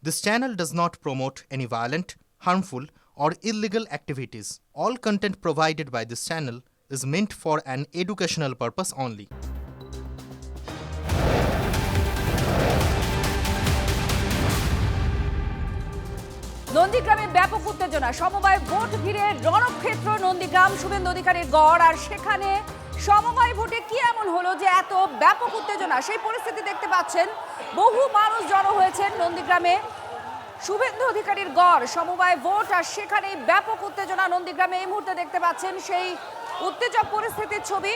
This channel does not promote any violent, harmful, or illegal activities. All content provided by this channel is meant for an educational purpose only. নন্দীগ্রামে ব্যাপক উত্তেজনা, সমবায় vote ঘিরে রণক্ষেত্র নন্দীগ্রাম। শুভেন্দু অধিকারীর গড়, আর সেখানে সমবায় ভোটে কি এমন হলো যে এত ব্যাপক উত্তেজনা? সেই পরিস্থিতি দেখতে পাচ্ছেন, বহু মানুষ জড়ো হয়েছেন নন্দীগ্রামে। শুভেন্দু অধিকারীর গড়, সমবায় ভোট, আর সেখানে ব্যাপক উত্তেজনা নন্দীগ্রামে। এই মুহূর্তে দেখতে পাচ্ছেন সেই উত্তেজক পরিস্থিতির ছবি।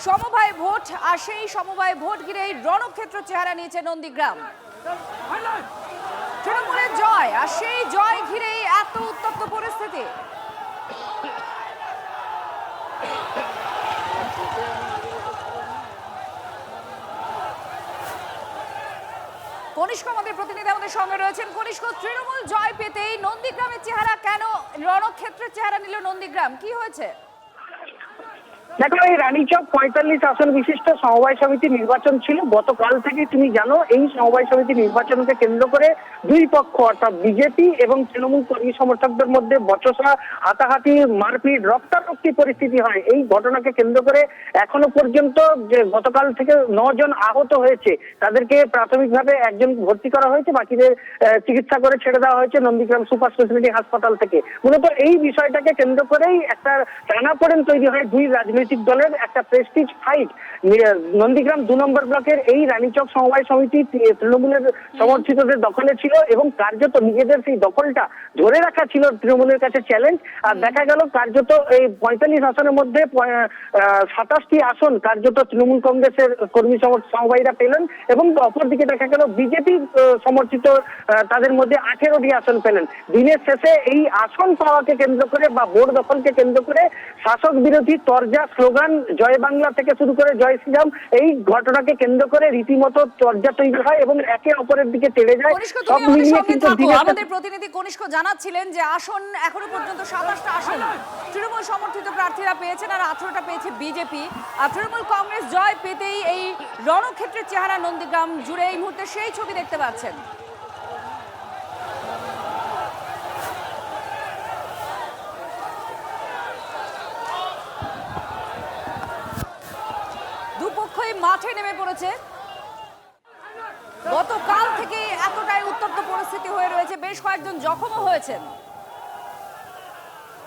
সমবায় ভোট, আর সেই সমবায় ভোট ঘিরেই রণক্ষেত্র চেহারা নিয়েছে নন্দীগ্রাম। তৃণমূলের জয়, আর সেই জয় ঘিরেই এত উত্তপ্ত পরিস্থিতি। কনিষ্ক আমাদের প্রতিনিধি আমাদের সঙ্গে রয়েছেন। কনিষ্ক, তৃণমূল জয় পেতেই নন্দীগ্রামের চেহারা কেন রণক্ষেত্রের চেহারা নিল নন্দীগ্রাম? কি হয়েছে? দেখো, এই রানীচক 45 আসন বিশিষ্ট সমবায় সমিতি নির্বাচন ছিল গতকাল থেকে। তুমি জানো, এই সমবায় সমিতি নির্বাচনকে কেন্দ্র করে দুই পক্ষ অর্থাৎ বিজেপি এবং তৃণমূল কর্মী সমর্থকদের মধ্যে বচসা, হাতাহাতি, মারপিট, রক্তারক্তি পরিস্থিতি হয়। এই ঘটনাকে কেন্দ্র করে এখনো পর্যন্ত যে গতকাল থেকে 9 জন আহত হয়েছে, তাদেরকে প্রাথমিকভাবে একজন ভর্তি করা হয়েছে, বাকিদের চিকিৎসা করে ছেড়ে দেওয়া হয়েছে নন্দীগ্রাম সুপার স্পেশালিটি হাসপাতাল থেকে। মূলত এই বিষয়টাকে কেন্দ্র করেই একটা টানাপোড়েন তৈরি হয় দুই রাজনৈতিক দলের। একটা প্রেস্টিজ ফাইট নন্দীগ্রাম 2 নম্বর ব্লকের এই রানীচক সমবায় সমিতি তৃণমূলের সমর্থিতদের দখলে ছিল এবং কার্যত নিজেদের সেই দখলটা ধরে রাখা ছিল তৃণমূলের কাছে চ্যালেঞ্জ। আর দেখা গেল কার্যত এই 45 আসনের মধ্যে 27টি আসন কার্যত তৃণমূল কংগ্রেসের কর্মী সমবায়ীরা পেলেন এবং অপরদিকে দেখা গেল বিজেপি সমর্থিত তাদের মধ্যে 18টি আসন পেলেন। দিনের শেষে এই আসন পাওয়াকে কেন্দ্র করে বা ভোট দখলকে কেন্দ্র করে শাসক বিরোধী তরজা, স্লোগান, জয় বাংলা থেকে শুরু করে জয় শ্রীরাম, এই ঘটনাকে কেন্দ্র করে রীতিমতো চর্চা তৈরি হয় এবং একে অপরের দিকে তেড়ে যায়। সব মিলিয়ে কিন্তু আমাদের প্রতিনিধি কনিষ্ক জানাচ্ছিলেন যে আসন এখনো পর্যন্ত 27টা আসন তৃণমূল সমর্থিত প্রার্থীরা পেয়েছেন, আর 18টা পেয়েছে বিজেপি। আর তৃণমূল কংগ্রেস জয় পেতেই এই রণক্ষেত্রের চেহারা নন্দীগ্রাম জুড়ে এই মুহূর্তে সেই ছবি দেখতে পাচ্ছেন। দুপক্ষই মাঠে নেমে পড়েছে। গতকাল থেকে এতটাই উত্তপ্ত পরিস্থিতি হয়ে রয়েছে, বেশ কয়েকজন জখমও হয়েছেন।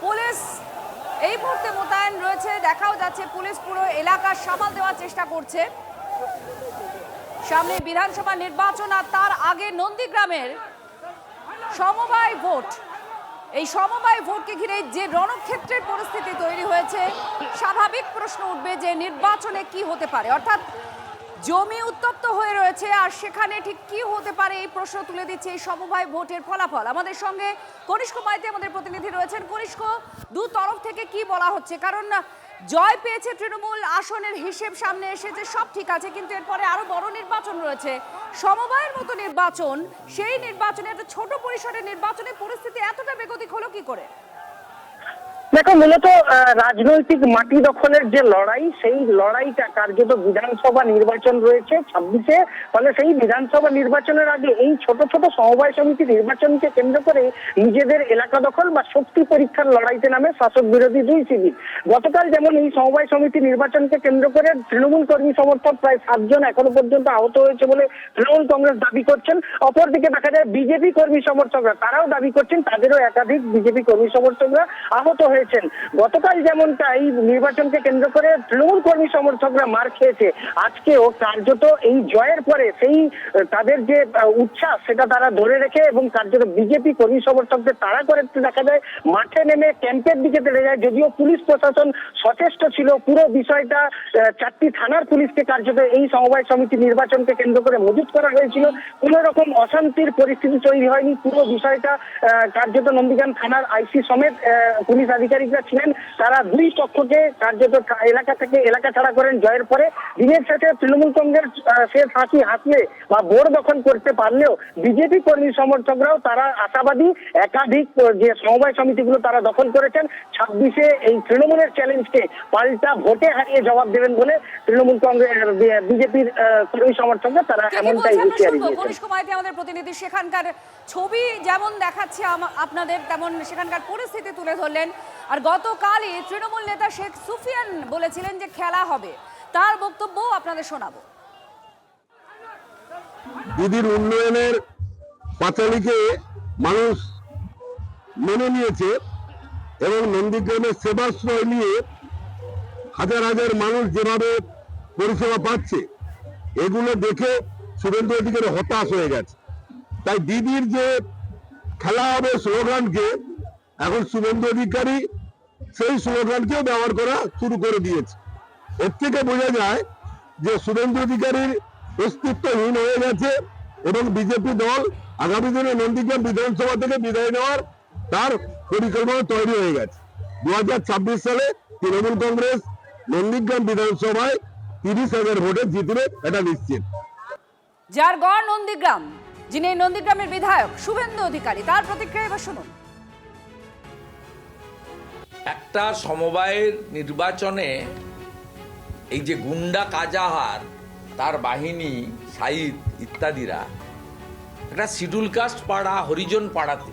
পুলিশ এই মুহূর্তে মোতায়েন রয়েছে, দেখাও যাচ্ছে পুলিশ পুরো এলাকা সামাল দেওয়ার চেষ্টা করছে। সামনে বিধানসভা নির্বাচন, আর তার আগে নন্দীগ্রামের সমবায় ভোট। এই সমবায় ভোটকে ঘিরে যে রণক্ষেত্রের পরিস্থিতি তৈরি হয়েছে, স্বাভাবিক প্রশ্ন উঠবে যে নির্বাচনে কি হতে পারে, অর্থাৎ জমি উত্তপ্ত হয়ে রয়েছে, আর সেখানে ঠিক কি হতে পারে এই প্রশ্ন তুলে দিচ্ছে এই সমবায় ভোটের ফলাফল। আমাদের সঙ্গে কনিষ্ক মাইতি আমাদের প্রতিনিধি রয়েছেন। কনিষ্ক, দু তরফ থেকে কি বলা হচ্ছে? কারণ জয় পেয়েছে তৃণমূল, আসনের হিসেব সামনে এসেছে, সব ঠিক আছে, কিন্তু এরপরে আরো বড় নির্বাচন রয়েছে, সমবায়ের মতো নির্বাচন। সেই নির্বাচনে একটা ছোট পরিসরের নির্বাচনের পরিস্থিতি এতটা বেগতিক হলো কি করে? দেখো, মূলত রাজনৈতিক মাটি দখলের যে লড়াই, সেই লড়াইটা কার্যত বিধানসভা নির্বাচন রয়েছে 26-এ। ফলে সেই বিধানসভা নির্বাচনের আগে এই ছোট ছোট সমবায় সমিতি নির্বাচনকে কেন্দ্র করে নিজেদের এলাকা দখল বা শক্তি পরীক্ষার লড়াইতে নামে শাসক বিরোধী দুই শিবির। গতকাল যেমন এই সমবায় সমিতি নির্বাচনকে কেন্দ্র করে তৃণমূল কর্মী সমর্থক প্রায় 7 জন এখনো পর্যন্ত আহত হয়েছে বলে তৃণমূল কংগ্রেস দাবি করছেন। অপরদিকে দেখা যায় বিজেপি কর্মী সমর্থকরা তারাও দাবি করছেন তাদেরও একাধিক বিজেপি কর্মী সমর্থকরা আহত হয়েছে। গতকাল যেমনটা এই নির্বাচনকে কেন্দ্র করে তৃণমূল কর্মী সমর্থকরা মার খেয়েছে, আজকেও কার্যত এই জয়ের পরে সেই তাদের যে উচ্ছ্বাস সেটা তারা ধরে রেখে এবং কার্যত বিজেপি কর্মী সমর্থকদের তাড়া করে দেখা যায় মাঠে নেমে ক্যাম্পের দিকে তেড়ে যায়। যদিও পুলিশ প্রশাসন সচেষ্ট ছিল, পুরো বিষয়টা 4টি থানার পুলিশকে কার্যত এই সমবায় সমিতি নির্বাচনকে কেন্দ্র করে মজুত করা হয়েছিল। কোনো রকম অশান্তির পরিস্থিতি তৈরি হয়নি। পুরো বিষয়টা কার্যত নন্দীগ্রাম থানার আইসি সমেত পুলিশ আধিকারিক সাংবাদিকরা ছিলেন তারা দুই পক্ষকে কার্যত এলাকা ছাড়া করেন। জয়ের পরে দিনের শেষে তৃণমূল কংগ্রেস শেষ হাসি হাসলে বা বোর্ড দখল করতে পারলেও বিজেপি কর্মী সমর্থকরাও তারা আশাবাদী একাধিক যে সমবায় সমিতিগুলো তারা দখল করেছেন 26-এ এই তৃণমূলের চ্যালেঞ্জকে পাল্টা ভোটে হারিয়ে জবাব দেবেন বলে তৃণমূল কংগ্রেস বিজেপির কর্মী সমর্থকরা তারা এমনটাই হুঁশিয়ারি দিয়েছেন। কনিষ্ক মাইতি আমাদের প্রতিনিধি সেখানকার ছবি যেমন দেখাচ্ছে আপনাদের তেমন সেখানকার পরিস্থিতি তুলে ধরলেন। আর গতকালই তৃণমূল নেতা শেখ সুফিয়ান বলেছিলেন যে খেলা হবে, তার বক্তব্য আপনাদের শোনাবো। দিদির উন্নয়নের পাঁচালীকে মানুষ মেনে নিয়েছে এবং নন্দীগ্রামের সেবাশ্রয় নিয়ে হাজার হাজার মানুষ যেভাবে পরিষেবা পাচ্ছে এগুলো দেখে শুভেন্দু অধিকারী হতাশ হয়ে গেছে। তাই দিদির যে খেলা হবে স্লোগানকে এখন শুভেন্দু অধিকারী সেই স্লোগানকেও ব্যবহার করা শুরু করে দিয়েছে। এর থেকে বোঝা যায় যে শুভেন্দু অধিকারীর অস্তিত্বহীন হয়ে গেছে এবং বিজেপি দল আগামী দিনে নন্দীগ্রাম বিধানসভা থেকে বিদায় নেওয়ার তার পরিকল্পনা তৈরি হয়ে গেছে। 2026 সালে তৃণমূল কংগ্রেস নন্দীগ্রাম বিধানসভায় 30,000 ভোটে জিতবে, এটা নিশ্চিত। যার গড় নন্দীগ্রাম, যিনি এই নন্দীগ্রামের বিধায়ক শুভেন্দু অধিকারী, তার প্রতিক্রিয়া এবার শুনুন। একটা সমবায়ের নির্বাচনে এই যে গুন্ডা কাজাহার, তার বাহিনী, সাইদ ইত্যাদিরা একটা শিডিউল কাস্ট পাড়া, হরিজন পাড়াতে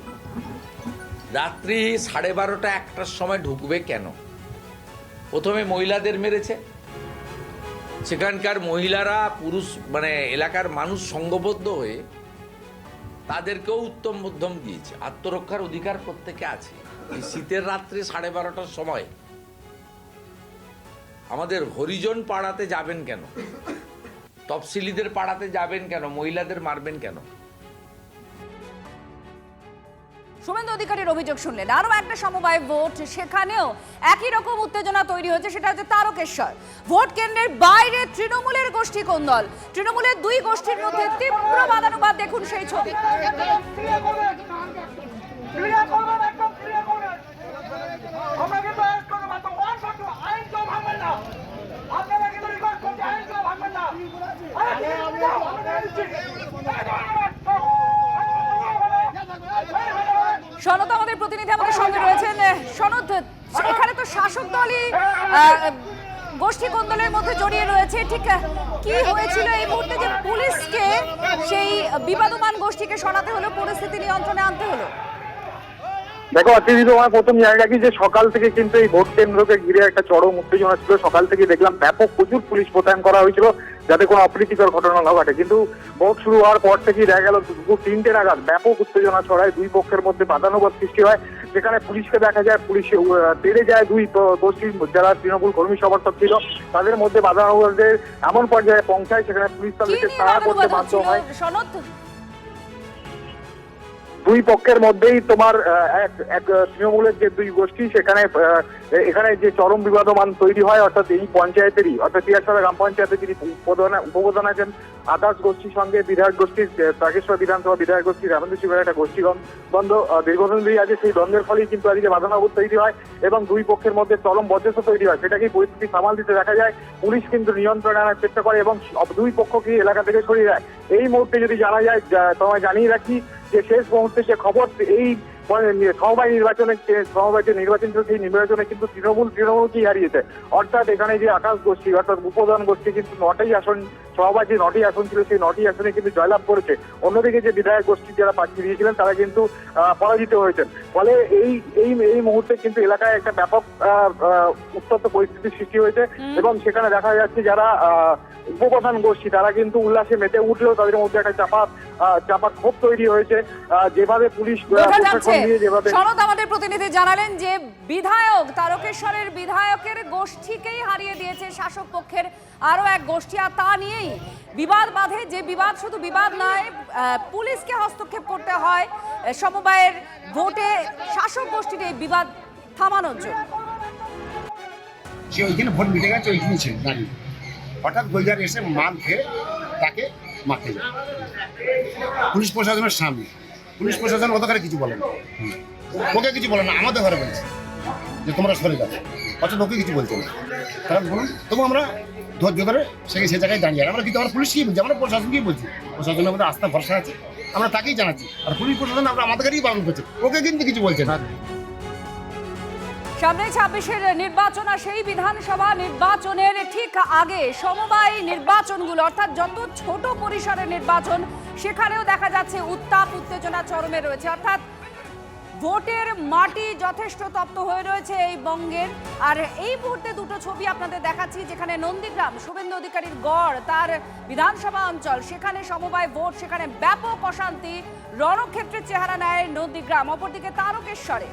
রাত্রি 12:30 1টার সময় ঢুকবে কেন? প্রথমে মহিলাদের মেরেছে, সেখানকার মহিলারা পুরুষ মানে এলাকার মানুষ সংঘবদ্ধ হয়ে তাদেরকেও উত্তম মধ্যম দিয়েছে। আত্মরক্ষার অধিকার প্রত্যেকে আছে। এই শীতের রাত্রে 12:30টার সময় আমাদের হরিজন পাড়াতে যাবেন কেন? তফসিলিদের পাড়াতে যাবেন কেন? মহিলাদের মারবেন কেন? শুভেন্দু অধিকারীর অভিযোগ শুনলেন। আরো একটা সমবায় ভোট, সেখানেও একই রকম উত্তেজনা তৈরি হয়েছে, সেটা হচ্ছে তারকেশ্বর। ভোট কেন্দ্রের বাইরে তৃণমূলের গোষ্ঠী কোন্দল, তৃণমূলের দুই গোষ্ঠীর মধ্যে তীব্র বাদানুবাদ। দেখুন সেই ছবি। সনদ আমাদের প্রতিনিধি আমাদের সঙ্গে রয়েছেন। সনদ, এখানে তো শাসক দলই গোষ্ঠী কোন্দলের মধ্যে জড়িয়ে রয়েছে, ঠিক কি হয়েছিল এই মুহূর্তে যে পুলিশকে সেই বিবাদমান গোষ্ঠীকে সরাতে হলো, পরিস্থিতি নিয়ন্ত্রণে আনতে হলো? দেখো অতিথি, তোমার প্রথম জানিয়ে রাখি যে সকাল থেকে কিন্তু এই ভোট কেন্দ্রকে ঘিরে একটা চরম উত্তেজনা ছিল। সকাল থেকে দেখলাম প্রচুর পুলিশ মোতায়েন করা হয়েছিল যাতে কোনো অপ্রীতিকর ঘটনা না ঘটে, কিন্তু ভোট শুরু হওয়ার পর থেকেই দেখা গেল দুপুর 3টে নাগাদ ব্যাপক উত্তেজনা ছড়ায়, দুই পক্ষের মধ্যে বাদানুবাদ সৃষ্টি হয়। সেখানে পুলিশকে দেখা যায়, পুলিশে তেড়ে যায় দুই গোষ্ঠীর যারা তৃণমূল কর্মী সমর্থক ছিল, তাদের মধ্যে বাদানুবাদের এমন পর্যায়ে পৌঁছায় সেখানে পুলিশ তাদেরকে তাড়া করতে বাধ্য হয়। দুই পক্ষের মধ্যেই তোমার এক তৃণমূলের যে দুই গোষ্ঠী, এখানে যে চরম বিবাদমান তৈরি হয়, অর্থাৎ এই পঞ্চায়েতেরই অর্থাৎ তিয়ারছড়া গ্রাম পঞ্চায়েতের যিনি উপপ্রধান আছেন আকাশ গোষ্ঠীর সঙ্গে বিধায়ক গোষ্ঠীর তারকেশ্বর বিধানসভা বিধায়ক গোষ্ঠীর রামেন্দ্র শিবের একটা গোষ্ঠী দ্বন্দ্ব দীর্ঘদিন ধরে আছে। সেই দ্বন্দ্বের ফলেই কিন্তু আজকে বাদানুবাদ তৈরি হয় এবং দুই পক্ষের মধ্যে চরম বচসা তৈরি হয়। সেটাকেই পরিস্থিতি সামাল দিতে দেখা যায়, পুলিশ কিন্তু নিয়ন্ত্রণে আনার চেষ্টা করে এবং দুই পক্ষকে এলাকা থেকে সরিয়ে দেয়। এই মুহূর্তে যদি জানা যায়, তোমায় জানিয়ে রাখি যে শেষ মুহূর্তে যে খবর, এই সমবায় নির্বাচনে সেই নির্বাচনে কিন্তু তৃণমূলকেই হারিয়েছে। অর্থাৎ এখানে যে আকাশ গোষ্ঠী অর্থাৎ উপপ্রধান গোষ্ঠী কিন্তু 9টি আসন, সমবায় যে 9টি আসন ছিল সেই 9টি আসনে কিন্তু জয়লাভ করেছে। অন্যদিকে যে বিধায়ক গোষ্ঠী যারা প্রার্থী দিয়েছিলেন তারা কিন্তু পরাজিত হয়েছেন। ফলে এই মুহূর্তে কিন্তু এলাকায় একটা ব্যাপক উত্তপ্ত পরিস্থিতির সৃষ্টি হয়েছে এবং সেখানে দেখা যাচ্ছে যারা উপপ্রধান গোষ্ঠী তারা কিন্তু উল্লাসে মেতে উঠলেও তাদের মধ্যে একটা চাপা ক্ষোভ তৈরি হয়েছে। যেভাবে পুলিশ সনদ আমাদের প্রতিনিধি জানালেন যে বিধায়ক তারকেশ্বরের বিধায়কের গোষ্ঠীকেই হারিয়ে দিয়েছে শাসক পক্ষের আরো এক গোষ্ঠী, আর তা নিয়েই বিবাদ বাঁধে। যে বিবাদ শুধু বিবাদ নয়, পুলিশকে হস্তক্ষেপ করতে হয় সমবায়ের ভোটে শাসক গোষ্ঠীর এই বিবাদ থামানোর জন্য। সে ওইখানে ভোট মিটে গেছে, ওইখানে ছিল দাঁড়িয়ে, হঠাৎ গোলজার এসে মাল খেয়ে তাকে মারতে যায় পুলিশ প্রশাসনের সামনে। পুলিশ প্রশাসন অতকারে কিছু বলে না, ওকে কিছু বলে না, আমাদের ঘরে বলেছে। যে তোমরা সরে যাবে, অথচ লোকে কিছু বলছে না। কারণ বলুন, তবু আমরা ধৈর্য ধরে সে জায়গায় দাঁড়িয়ে আছি। আমরা কিন্তু আমরা পুলিশকেই বলছি, আমরা প্রশাসনকেই বলছি, প্রশাসনের আমাদের আস্থা ভরসা আছে, আমরা তাকেই জানাচ্ছি। আর পুলিশ প্রশাসন আমরা আমাদেরই বারণ করছে, ওকে কিন্তু কিছু বলছে না। সামনে 26-এর নির্বাচন, আর সেই বিধানসভা নির্বাচনের ঠিক আগে সমবায় নির্বাচনগুলো অর্থাৎ যত ছোট পরিসরের নির্বাচন সেখানেও দেখা যাচ্ছে উত্তাপ উত্তেজনা চরমে রয়েছে। অর্থাৎ ভোটের মাটি যথেষ্ট তপ্ত হয়ে রয়েছে এই বঙ্গের। আর এই মুহূর্তে দুটো ছবি আপনাদের দেখাচ্ছি, যেখানে নন্দীগ্রাম শুভেন্দু অধিকারীর গড় তার বিধানসভা অঞ্চল, সেখানে সমবায় ভোট, সেখানে ব্যাপক অশান্তি, রণক্ষেত্রের চেহারা নেয় নন্দীগ্রাম। অপরদিকে তারকেশ্বরে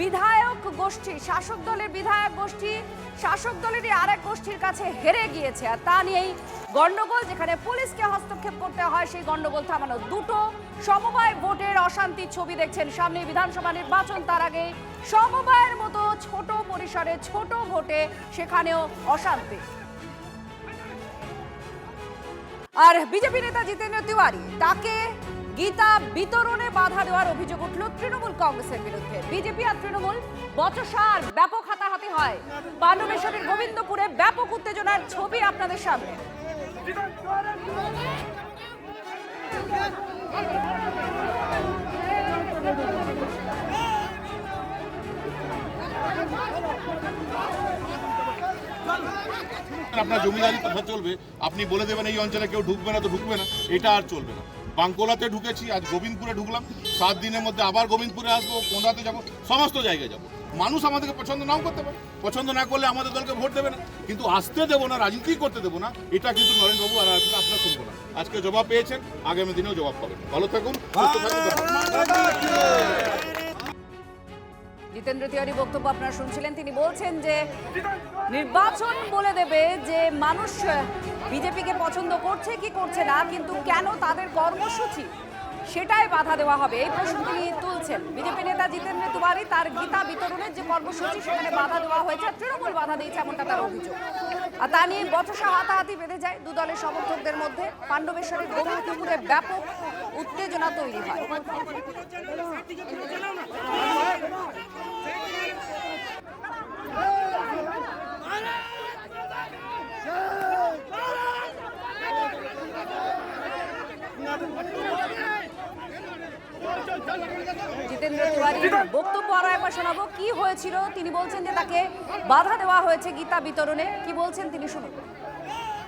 বিধায়ক গোষ্ঠী, শাসক দলের বিধায়ক গোষ্ঠী শাসক দলেরই আরেক গোষ্ঠীর কাছে হেরে গিয়েছে, আর তা নিয়েই গন্ডগোল, যেখানে পুলিশকে হস্তক্ষেপ করতে হয় সেই গন্ডগোল থামানো। দুটো সমবায় ভোটের অশান্তির ছবি দেখছেন। সামনে বিধানসভা নির্বাচন, তার আগে সমবায়ের মতো ছোট পরিসরে ছোট ভোটে সেখানেও অশান্তি। আর বিজেপি নেতা জিতেন্দ্র তিওয়ারি, তাকে গীতা বিতরণে বাধা দেওয়ার অভিযোগ উঠল তৃণমূল কংগ্রেসের বিরুদ্ধে। বিজেপি আর তৃণমূল বচসা আর ব্যাপক হাতাহাতি হয়। পাণ্ডবেশ্বরের গোবিন্দপুরে ব্যাপক উত্তেজনার ছবি আপনাদের সামনে। আপনার জমিদারি কথা চলবে, আপনি বলে দেবেন এই অঞ্চলে কেউ ঢুকবে না তো ঢুকবে না, এটা আর চলবে না। বাঙ্কোলাতে ঢুকেছি, আজ গোবিন্দপুরে ঢুকলাম, 7 দিনের মধ্যে আবার গোবিন্দপুরে আসবো, কোন্দাতে যাবো, সমস্ত জায়গায় যাবো। মানুষ আমাদেরকে পছন্দ নাও করতে পারে, পছন্দ না করলে আমাদের দলকে ভোট দেবে না, কিন্তু আসতে দেবো না, রাজনীতি করতে দেবো না, এটা কিন্তু নরেনবাবু আর আপনার শুনবো না। আজকে জবাব পেয়েছেন, আগামী দিনেও জবাব পাবেন। ভালো থাকুন, সুস্থ থাকুন। জিতেন্দ্র তিওয়ারি বক্তব্য আপনারা শুনছিলেন। তিনি বলছেন যে নির্বাচন বলে দেবে যে মানুষ বিজেপিকে পছন্দ করছে কি করছে না, কিন্তু কেন তাদের কর্মসূচি সেটাই বাধা দেওয়া হবে, এই প্রশ্ন তিনি তুলছেন। বিজেপি নেতা জিতেন্দ্র তিওয়ারি তার গীতা বিতরণের যে কর্মসূচি সেখানে বাধা দেওয়া হয়েছে, তৃণমূল বাধা দিয়েছে এমনটা তার অভিযোগ। আর তা নিয়ে বচসা হাতাহাতি বেঁধে যায় দু দলের সমর্থকদের মধ্যে। পাণ্ডবেশ্বরের গোবিন্দপুরে ব্যাপক উত্তেজনা তৈরি হয়। জিতেন্দ্র তিওয়ারির বক্তব্য আরো একবার শোনাবো। কি হয়েছিল তিনি বলছেন যে তাকে বাধা দেওয়া হয়েছে গীতা বিতরণে, কি বলছেন তিনি শুনুন।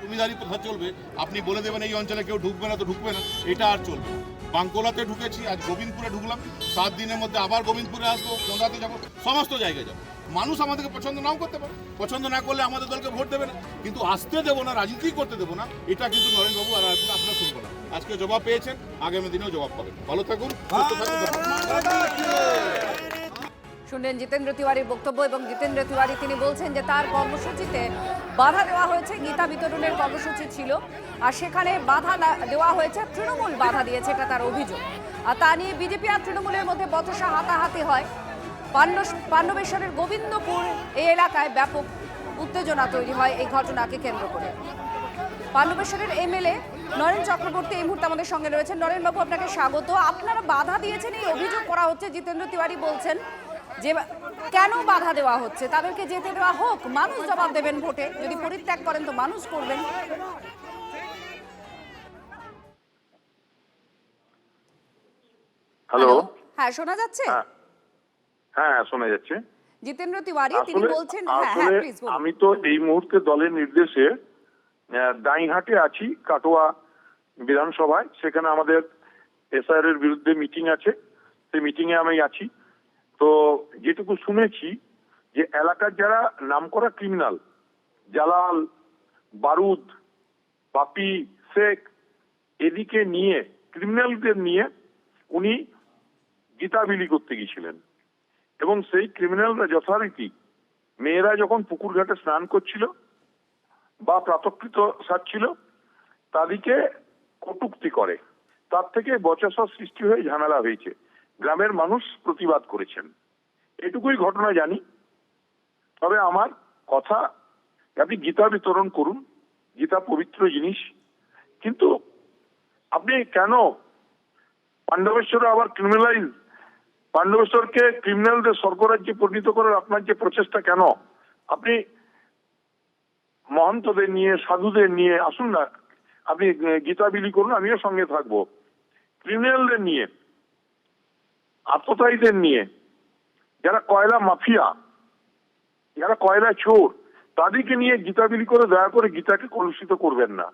জমিদারি কথা চলবে, আপনি বলে দেবেন এই অঞ্চলে কেউ ঢুকবে না তো ঢুকবে না, এটা আর চলবে না। বাঙ্কোলাতে ঢুকেছি, আজ গোবিন্দপুরে ঢুকলাম, 7 দিনের মধ্যে আবার গোবিন্দপুরে আসবো, কোন্দাতে যাবো, সমস্ত জায়গায় যাবো। মানুষ আমাদেরকে পছন্দ নাও করতে পারে, পছন্দ না করলে আমাদের দলকে ভোট দেবে না, কিন্তু আসতে দেবো না, রাজনীতি করতে দেবো না, এটা কিন্তু নরেনবাবু আর আপনার শুনবো না। আজকে জবাব পেয়েছেন, আগামী দিনেও জবাব পাবেন। ভালো থাকুন, সুস্থ থাকুন। শুনলেন জিতেন্দ্র তিওয়ারির বক্তব্য। এবং জিতেন্দ্র তিওয়ারি তিনি বলছেন যে তার কর্মসূচিতে বাধা দেওয়া হয়েছে, গীতা বিতরণের কর্মসূচি ছিল, আর সেখানে বাধা দেওয়া হয়েছে, তৃণমূল বাধা দিয়েছে, এটা তার অভিযোগ। আর তা নিয়ে বিজেপি আর তৃণমূলের মধ্যে বচসা হাতাহাতি হয়। পাণ্ডবেশ্বরের গোবিন্দপুর এই এলাকায় ব্যাপক উত্তেজনা তৈরি হয় এই ঘটনাকে কেন্দ্র করে। পাণ্ডবেশ্বরের এমএলএ নরেন চক্রবর্তী এই মুহূর্তে আমাদের সঙ্গে রয়েছেন। নরেন বাবু, আপনাকে স্বাগত। আপনারা বাধা দিয়েছেন এই অভিযোগ করা হচ্ছে। জিতেন্দ্র তিওয়ারি বলছেন যে কেন বাধা দেওয়া হচ্ছে, তাদেরকে যেতে দেওয়া হোক, মানুষ জবাব দেবেন ভোটে, যদি পরিত্যাগ করেন তো মানুষ করবেন। হ্যালো, হ্যাঁ শোনা যাচ্ছে? হ্যাঁ শোনা যাচ্ছে। জিতেন্দ্র তিওয়ারি তিনি বলছেন, হ্যাঁ আসলে প্লিজ বলুন। আমি তো এই মুহূর্তে দলের নির্দেশে দাইহাটে আছি, কাটোয়া বিধানসভায়। সেখানে আমাদের এসআইআর এর বিরুদ্ধে মিটিং আছে, সেই মিটিং এ আমি আছি। তো যেটুকু শুনেছি যে এলাকার যারা নামকরা ক্রিমিনাল, জালাল, বারুদ, বাপি শেখ, এদিকে নিয়ে ক্রিমিনালদের নিয়ে উনি গীতা বিলি করতে গিয়েছিলেন, এবং সেই ক্রিমিনালরা যথারীতি মেয়েরা যখন পুকুর ঘাটে স্নান করছিল বা প্রাতকৃত সারছিল তাদেরকে কটূক্তি করে, তার থেকে বচসা সৃষ্টি হয়ে ঝামেলা হয়েছে। গ্রামের মানুষ প্রতিবাদ করেছেন, এটুকুই ঘটনা জানি। তবে আমার কথা, আপনি গীতা বিতরণ করুন, গীতা পবিত্র জিনিস, কিন্তু আপনি কেন পাণ্ডবেশ্বরে আবার ক্রিমিনালাইজ পাণ্ডবেশ্বরকে ক্রিমিনালদের স্বর্গরাজ্যে পরিণত করার আপনার যে প্রচেষ্টা কেন? আপনি মহন্তদের নিয়ে, সাধুদের নিয়ে আসুন না, আপনি গীতা বিলি করুন, আমিও সঙ্গে থাকবো। ক্রিমিনালদের নিয়ে, আততায়ীদের নিয়ে, যারা কয়লা মাফিয়া, যারা কয়লা চোর, তাদেরকে নিয়ে গীতা বিলি করে দয়া করে গীতাকে কলুষিত করবেন না।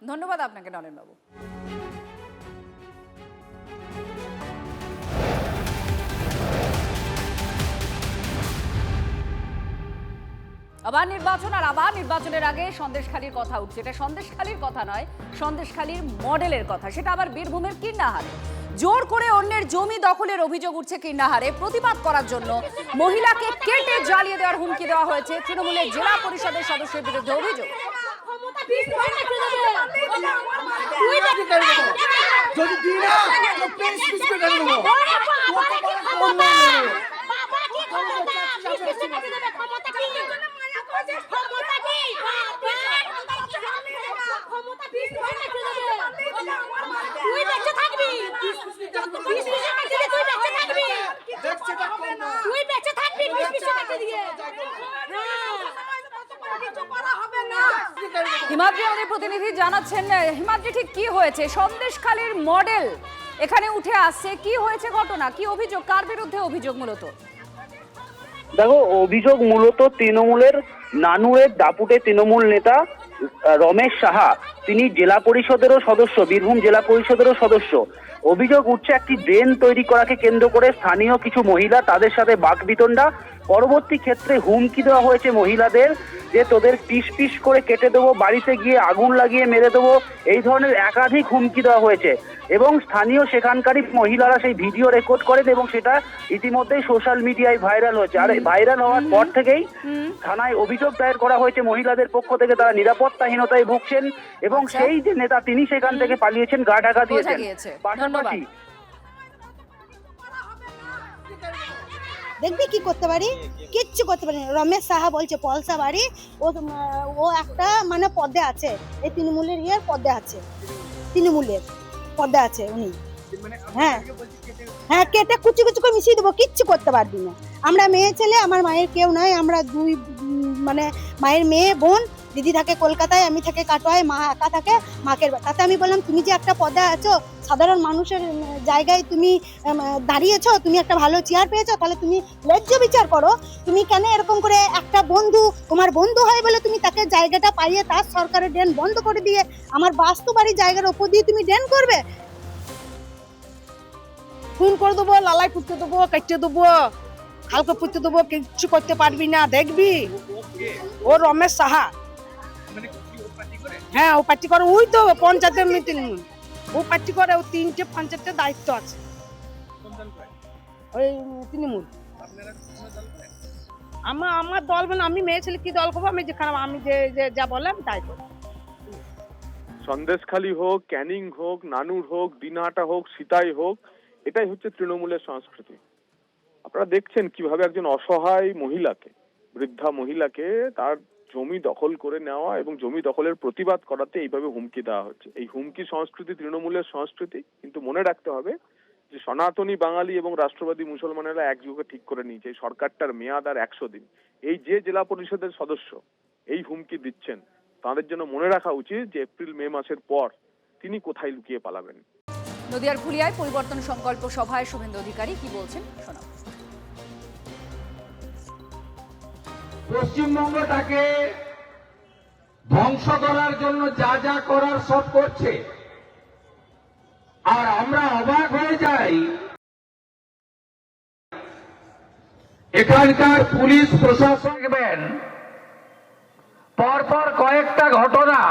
ধন্যবাদ আপনাকে নরেন বাবু। আবার নির্বাচন, আর আবার নির্বাচনের আগে সন্দেশখালীর কথা উঠছে। এটা সন্দেশখালীর কথা নয়, সন্দেশখালীর মডেলের কথা। সেটা আবার বীরভূমের কীর্ণাহারে। জোর করে অন্যের জমি দখলের অভিযোগ উঠছে কীর্ণাহারে। প্রতিবাদ করার জন্য মহিলাকে কেটে জ্বালিয়ে দেওয়ার হুমকি দেওয়া হয়েছে। তৃণমূলের জেলা পরিষদের সদস্যের বিরুদ্ধে অভিযোগ। হিমাদ্রি আমাদের প্রতিনিধি জানাচ্ছেন। হিমাদ্রি, ঠিক কি হয়েছে? সন্দেশখালীর মডেল এখানে উঠে আসছে, কি হয়েছে ঘটনা, কি অভিযোগ, কার বিরুদ্ধে অভিযোগ? মূলত দেখো, অভিযোগ মূলত তৃণমূলের নানুরের দাপুটে তৃণমূল নেতা রমেশ সাহা, তিনি জেলা পরিষদেরও সদস্য, বীরভূম জেলা পরিষদেরও সদস্য। অভিযোগ উঠছে একটি ড্রেন তৈরি করাকে কেন্দ্র করে স্থানীয় কিছু মহিলা, তাদের সাথে বাকবিতণ্ডা। পরবর্তী ক্ষেত্রে হুমকি দেওয়া হয়েছে মহিলাদের যে তোদের পিস পিস করে কেটে দেবো, বাড়িতে গিয়ে আগুন লাগিয়ে মেরে দেবো, এই ধরনের একাধিক হুমকি দেওয়া হয়েছে। এবং স্থানীয় সেখানকারই মহিলারা সেই ভিডিও রেকর্ড করেন এবং সেটা ইতিমধ্যেই সোশ্যাল মিডিয়ায় ভাইরাল হয়েছে। আর ভাইরাল হওয়ার পর থেকেই থানায় অভিযোগ দায়ের করা হয়েছে মহিলাদের পক্ষ থেকে। তারা নিরাপত্তাহীনতায় ভুগছেন এবং সেই যে নেতা তিনি সেখান থেকে পালিয়েছেন, গা ঢাকা দিয়েছেন। পাশাপাশি দেখবি কি করতে পারি, কিচ্ছু করতে পারি না। রমেশ সাহা বলছে পলসা বাড়ি, ও একটা মানে পদে আছে, এই তৃণমূলের পদে আছে, তৃণমূলের পদে আছে উনি। হ্যাঁ হ্যাঁ, কেটে কুচি কুচি করে মিশিয়ে দেবো, কিচ্ছু করতে পারবি না। আমরা মেয়ে ছেলে, আমার মায়ের কেউ নাই, আমরা দুই মানে মায়ের মেয়ে বোন। দিদি থাকে কলকাতায়, আমি থাকে কাটোয়ায়, মা একা থাকে মাকের। তাতে আমি বললাম, তুমি যে একটা পদে আছো, সাধারণ মানুষের জায়গায় তুমি দাঁড়িয়েছো, তুমি একটা ভালো চেয়ার পেয়েছো, তাহলে তুমি ন্যায্য বিচার করো। তুমি কেন এরকম করে একটা বন্ধু, তোমার বন্ধু হয় বলে তুমি তাকে জায়গাটা পাইয়ে তার সরকারের ড্রেন বন্ধ করে দিয়ে আমার বাস্তু বাড়ির জায়গার ওপর দিয়ে তুমি ড্রেন করবে? খুন করে দেবো, লালাই পুঁতে দেবো, কেটে দেবো, হালকা পুঁতে দেবো, কিচ্ছু করতে পারবি না। দেখবি ও রমেশ সাহা। হ্যাঁ, ও পার্টি করে, ওই তো পঞ্চায়েতের মিটিং, ও পার্টি করে। ও 3টে পঞ্চায়েতের দায়িত্ব আছে, ওই তৃণমূল। আমার দল মানে আমি মেয়ে ছেলে কি দল করবো? আমি যেখানে আমি যে যা বলে আমি তাই করবো। সন্দেশখালী হোক, ক্যানিং হোক, নানুর হোক, দিনহাটা হোক, সিতাই হোক, এটাই হচ্ছে তৃণমূলের সংস্কৃতি। আপনারা দেখছেন কিভাবে একজন অসহায় মহিলাকে, বৃদ্ধা মহিলাকে তার জমি দখল করে নেওয়া এবং জমি দখলের প্রতিবাদ করাতে এইভাবে হুমকি দেওয়া হচ্ছে। এই হুমকি সংস্কৃতি তৃণমূলের সংস্কৃতি। কিন্তু মনে রাখতে হবে যে সনাতনী বাঙালি এবং রাষ্ট্রবাদী মুসলমানেরা একযুগে ঠিক করে নিয়েছে এই সরকারটার মেয়াদ আর 100 দিন। এই যে জেলা পরিষদের সদস্য এই হুমকি দিচ্ছেন, তাদের জন্য মনে রাখা উচিত যে এপ্রিল মে মাসের পর তিনি কোথায় লুকিয়ে পালাবেন। নদিয়ার ফুলিয়ায় পরিবর্তন সংকল্প সভায় শুভেন্দু অধিকারী কি বলছেন শোনাব। পশ্চিমবঙ্গটাকে ধ্বংস করার জন্য যা যা করার সব করছে, আর আমরা অবাক হয়ে যাই এখানকার পুলিশ প্রশাসন। দেখবেন পরপর কয়েকটা ঘটনা,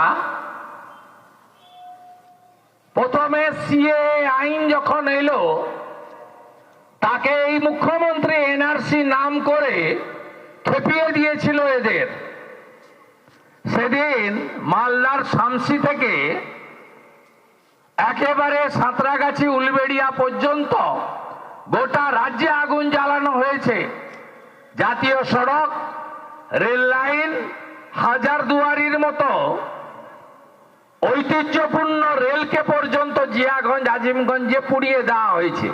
প্রথমে সিএ আইন যখন এলো, তাকে এই মুখ্যমন্ত্রী এনআরসি নাম করে খেপিয়ে দিয়েছিল এদের। সেদিন মালদার শামসি থেকে একেবারে সাঁতরাগাছি উলবেড়িয়া পর্যন্ত গোটা রাজ্যে আগুন জ্বালানো হয়েছে। জাতীয় সড়ক, রেল লাইন, হাজারদুয়ারির মতো ঐতিহ্যপূর্ণ রেলকে পর্যন্ত জিয়াগঞ্জ আজিমগঞ্জে পুড়িয়ে দেওয়া হয়েছে।